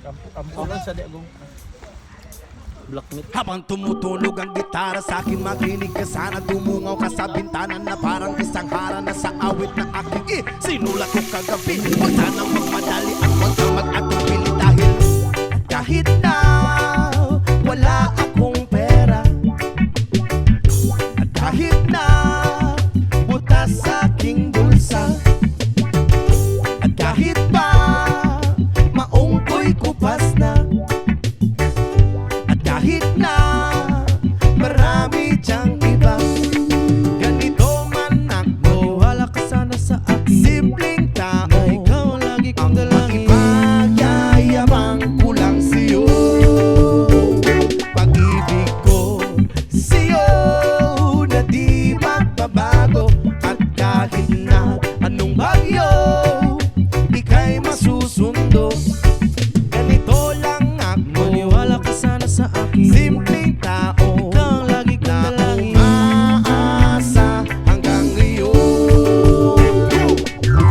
Kampukan sa diagong. Blackmeat. Habang tumutulog ang gitara sa akin, makinig ka sana. Dumungaw ka sa bintana na parang isang harana sa awit na aking sinulat ko kagabi. Huwag sanang magmadali at huwag kang mag-atubili dahil kahit na wala akong pera, at kahit na butas sa aking bulsa, at kahit pa maong ko'y kupas na, kahit na marami diyang iba, ganito man ako, Wala ka sana sa akin. simpleng tao, Na ikaw ang lagi kong dalangin. ipagyayabang ko lang sa'yo. Pag-ibig ko sa'yo na di magbabago, at kahit na anong bagyo ika'y masusundo. Ganito lang ako, Maniwala ka sana sa akin. simpleng tao, Ikaw ang lagi kong na dalangin. umaasa hanggang ngayon.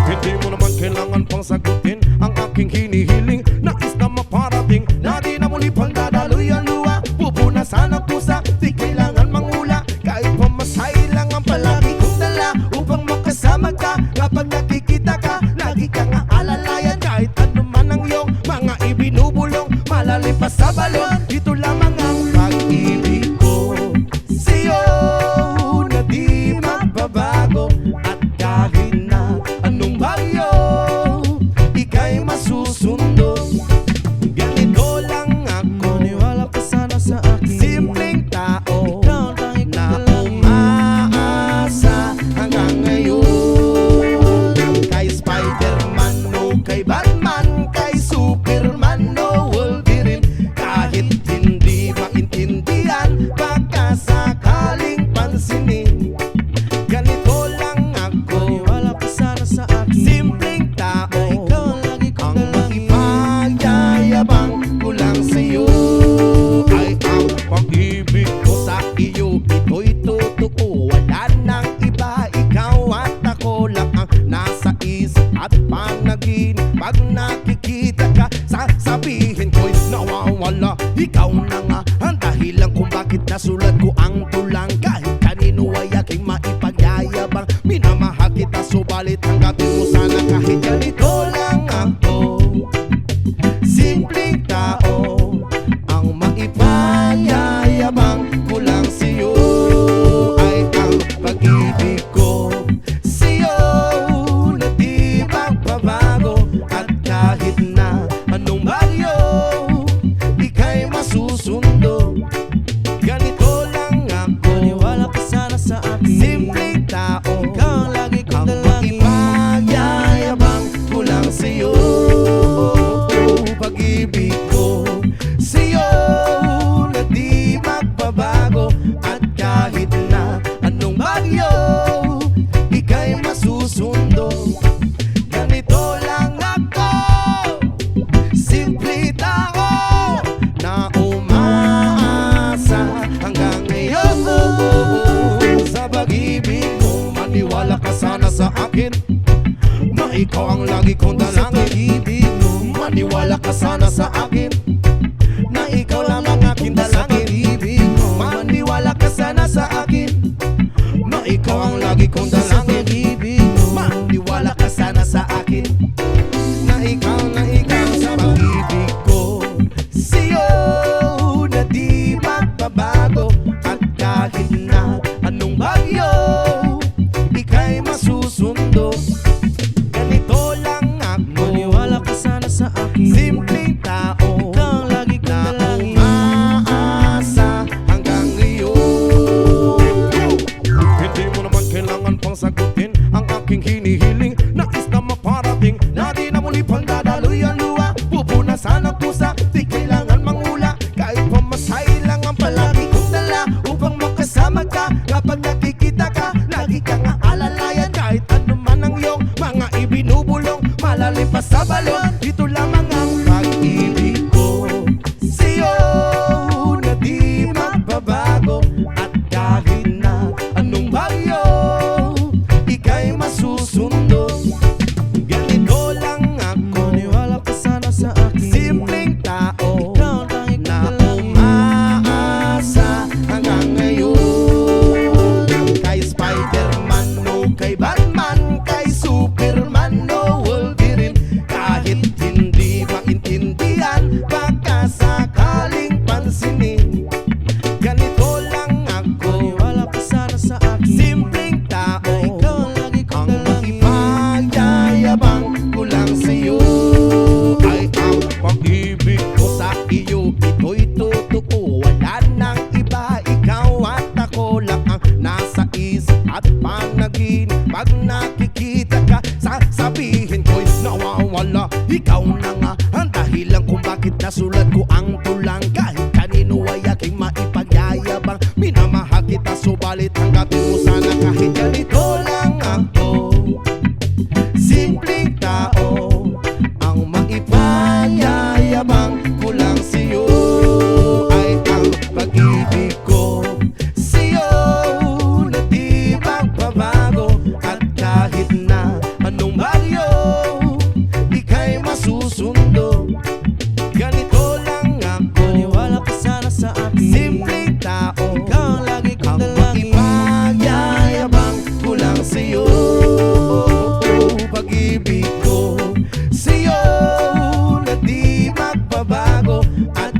Hindi mo naman kailangan pang sagutin ang aking hinihiling. Nais na maparating na di na muli pang dadaloy ang luha. Pupunasan ang pusa, di kailangan mangula. Kahit pamasahe lang ang palagi kong dala upang makasama ka. Kapag nakikita ka, lagi kang aalalayan. Kahit ano man ang iyong mga ibinubulong, malalim pa sa balon, ito lamang ang pag-ibig ko sa'yo na di magbabago. At kahit na anong bagyo ika'y masusundo. Ganito lang ako, Maniwala ka sana sa akin. simpleng tao, Ikaw ang lagi kong na dalangin. umaasa hanggang ngayon. Kay Spider-Man o kay Batman, kay Superman o Wolverine, kahit hindi maintindihan, baka sakaling pansinin. Ganito lang ako, Maniwala ka sana sa akin. simpleng tao, Ikaw ang lagi kong ang dalangin. ipagyayabang ko lang sa'yo ay ang pag-ibig ko sa iyo. Ito'y totoo, wala nang iba. Ikaw at ako lang ang nasa isip at panaginip. Pag nakikita ka, sasabihin ko'y nawawala. Ikaw na nga ang dahilan kung bakit nasulat ko ang tulang. Kahit kanino ay aking maipagyayabang, minamahal kita, subalit tanggapin mo sana kahit ganito lang ako. Simpleng tao, ang maipagyayabang ko lang sa'yo ay ang pag-ibig ko sa'yo na di magbabago. At kahit na anong bagyo ika'y masusundo. Ganito lang ako, Maniwala ka sana sa akin. simpleng tao, Ikaw ang lagi kong ang dalangin. ipagyayabang ko lang sa'yo. Pag-ibig ko sa'yo na di magbabago. At kahit na anong bagyo ika'y masusundo. Ganito lang ako, simple tao, na umaasa hanggang ngayon. Sa pag-ibig mo, maniwala ka sana sa akin, na ikaw ang lagi kong dalangin. Ibig mo, maniwala ka sana sa akin, na ikaw lang ang aking dalangin. Ibig mo, maniwala ka sana sa akin, na ikaw ang lagi kong dalangin. Ibig mo, maniwala ka sana sa akin, na ikaw sa pag-ibig ko sa'yo na di magbabago. At kahit na anong bagyo ika'y masusundo. Ganito lang ako, Maniwala ka sana sa akin. simpleng tao, Ikaw ang lagi kong na dalangin. umaasa hanggang ngayon. Hindi mo naman kailangan pang sagutin ang aking hinihiling. Nais na maparating na di na muli pang dadaloy ang luha. Pupunasan ang pusa, di kailangan mangula. Kahit pamasahe lang ang palagi kong dala upang makasama ka. Kapag nakikita ka, lagi kang aalalayan. Kahit ano man ang iyong mga ibinubulong, malalim pa sa balon, ito lamang ang pag-ibig ko sa'yo na di magbabago. At kahit na anong bagyo ika'y masusundo. Ganito lang ako, Maniwala ka sana sa akin. simpleng tao, Kahit na anong bagyo, ika'y masusundo. Ganito lang ako, Maniwala ka sana sa akin. simpleng tao. Ikaw ang lagi kong Ang dalangin. ipagyayabang ko lang sa'yo. Pag-ibig ko sa'yo na di magbabago at